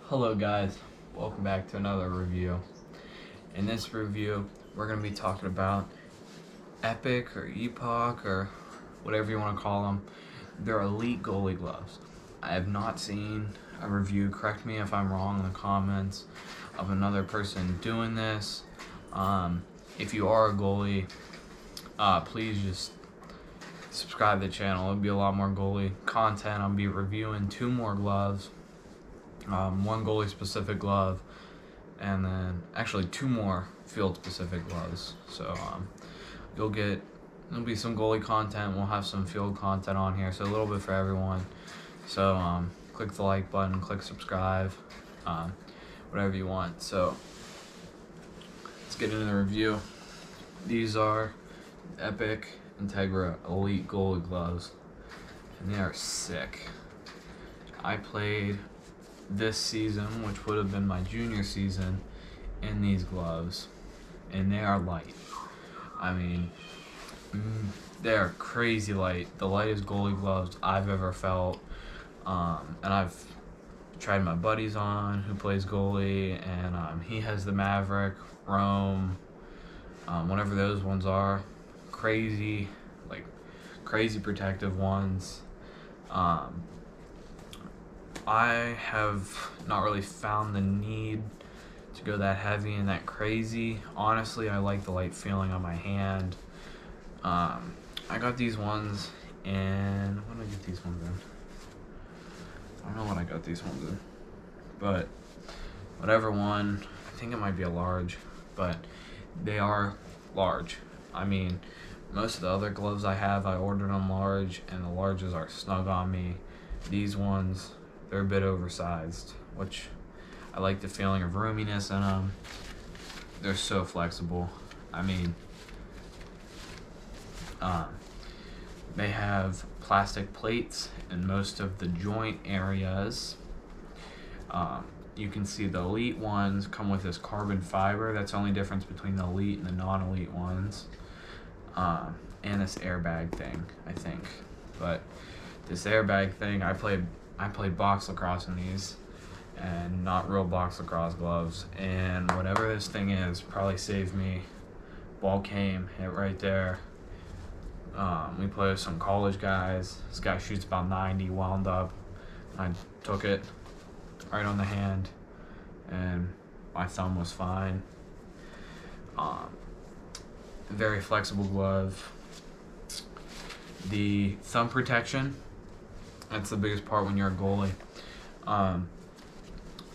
Hello guys, welcome back to another review. In this review, we're going to be talking about Epoch or Epoch or whatever you want to call them. They're elite goalie gloves. I have not seen a review, correct me if I'm wrong in the comments, of another person doing this. If you are a goalie, please just subscribe to the channel. It'll be a lot more goalie content. I'll be reviewing 2 more gloves. One goalie specific glove, and then actually 2 more field specific gloves. So there'll be some goalie content. We'll have some field content on here, so a little bit for everyone. So click the like button, click subscribe, whatever you want. So let's get into the review. These are Epoch INTEGRA Elite Goalie Gloves, and they are sick. I played this season, which would have been my junior season, in these gloves, and they are light. I mean, they are crazy light, the lightest goalie gloves I've ever felt. And I've tried my buddies on who plays goalie, and he has the Maverick, Rome, whatever those ones are, crazy protective ones. I have not really found the need to go that heavy and that crazy. Honestly, I like the light feeling on my hand. I got these ones in, when did I get these ones in? I don't know when I got these ones in, but whatever one, I think it might be a large, but they are large. I mean, most of the other gloves I have, I ordered them large, and the larges are snug on me. These ones, they're a bit oversized, which I like the feeling of roominess in them. They're so flexible. I mean, they have plastic plates in most of the joint areas. You can see the elite ones come with this carbon fiber. That's the only difference between the elite and the non-elite ones. And this airbag thing, I think. But this airbag thing, I played box lacrosse in these, and not real box lacrosse gloves, and whatever this thing is probably saved me. Ball came, hit right there. We played with some college guys. This guy shoots about 90, wound up. I took it right on the hand, and my thumb was fine. Very flexible glove. The thumb protection, that's the biggest part when you're a goalie.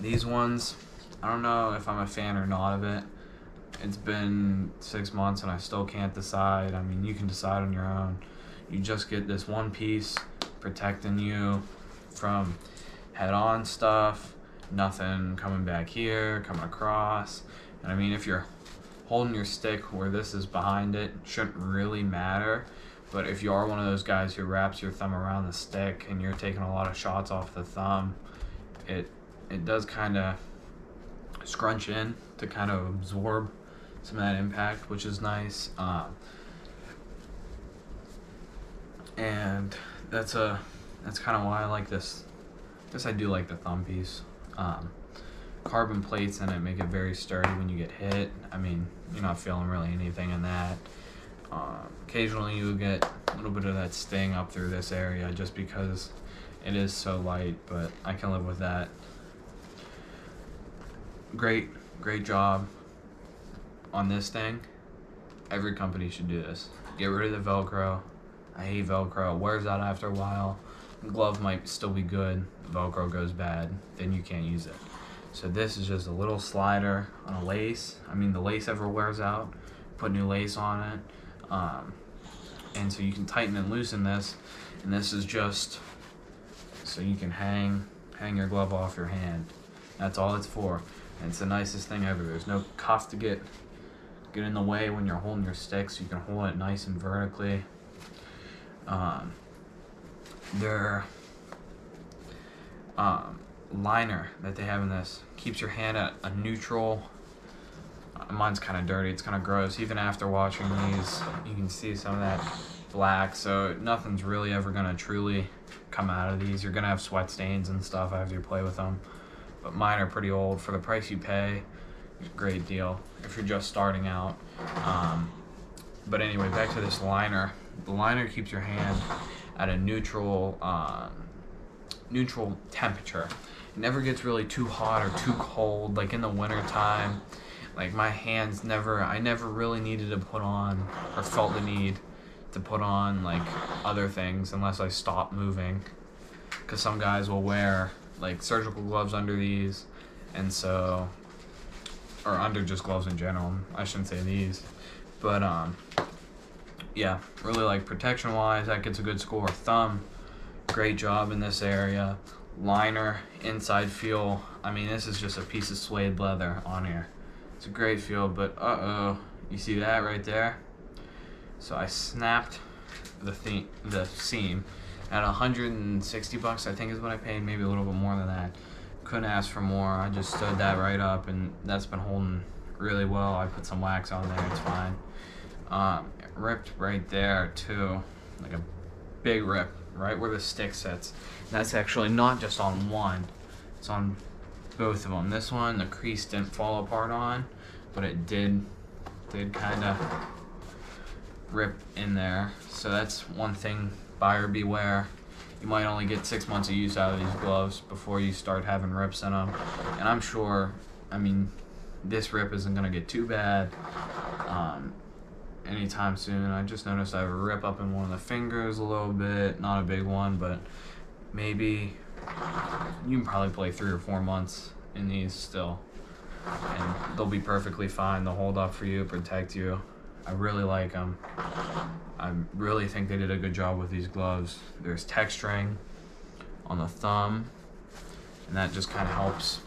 These ones, I don't know if I'm a fan or not of it. It's been 6 months and I still can't decide. I mean, you can decide on your own. You just get this one piece protecting you from head-on stuff, nothing coming back here, coming across. And I mean, if you're holding your stick where this is behind it, shouldn't really matter. But if you are one of those guys who wraps your thumb around the stick and you're taking a lot of shots off the thumb, it does kind of scrunch in to kind of absorb some of that impact, which is nice. And that's kind of why I like this. I guess I do like the thumb piece. Carbon plates in it make it very sturdy when you get hit. I mean, you're not feeling really anything in that. Occasionally you get a little bit of that sting up through this area just because it is so light, but I can live with that. Great job on this thing. Every company should do this. Get rid of the Velcro. I hate Velcro. It wears out after a while. The glove might still be good. The Velcro goes bad, then you can't use it. So this is just a little slider on a lace. I mean, the lace ever wears out. Put new lace on it. And so you can tighten and loosen this, and this is just so you can hang your glove off your hand. That's all it's for, and it's the nicest thing ever. There's no cuff to get in the way when you're holding your stick, so you can hold it nice and vertically. Their liner that they have in this keeps your hand at a neutral. Mine's kind of dirty, it's kind of gross. Even after washing these, you can see some of that black, so nothing's really ever going to truly come out of these. You're going to have sweat stains and stuff after you play with them, but mine are pretty old. For the price you pay, it's a great deal if you're just starting out. But anyway, back to this liner. The liner keeps your hand at a neutral temperature. It never gets really too hot or too cold. Like in the winter time, like my hands I never really needed to put on, or felt the need to put on like other things unless I stopped moving. Because some guys will wear like surgical gloves under these, and so, or under just gloves in general. I shouldn't say these, but yeah, really like protection wise, that gets a good score. Thumb, great job in this area. Liner, inside feel. I mean, this is just a piece of suede leather on here. It's a great feel, but you see that right there? So I snapped the seam at $160, I think is what I paid, maybe a little bit more than that. Couldn't ask for more. I just stood that right up, and that's been holding really well. I put some wax on there, it's fine. It ripped right there too, like a big rip right where the stick sits. That's actually not just on one, it's on both of them. This one, the crease didn't fall apart on, but it did kind of rip in there. So that's one thing, buyer beware. You might only get 6 months of use out of these gloves before you start having rips in them. And I'm sure, I mean, this rip isn't gonna get too bad anytime soon. I just noticed I have a rip up in one of the fingers a little bit, not a big one, but maybe you can probably play 3 or 4 months in these still, and they'll be perfectly fine. They'll hold up for you, protect you. I really like them. I really think they did a good job with these gloves. There's texturing on the thumb, and that just kind of helps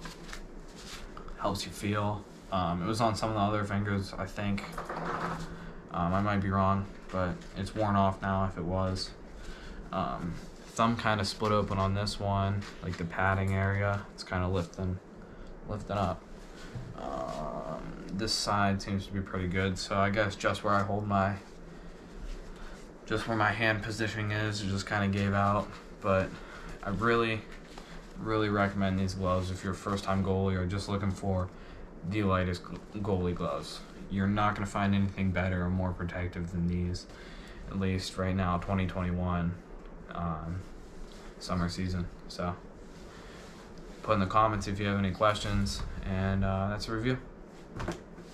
you feel. It was on some of the other fingers, I think. I might be wrong, but it's worn off now if it was. Thumb kind of split open on this one, like the padding area. It's kind of lifting up. This side seems to be pretty good, so I guess just where my hand positioning is, it just kind of gave out. But I really recommend these gloves if you're a first-time goalie or just looking for the lightest goalie gloves. You're not going to find anything better or more protective than these, at least right now, 2021 summer season. So put in the comments if you have any questions, and that's a review.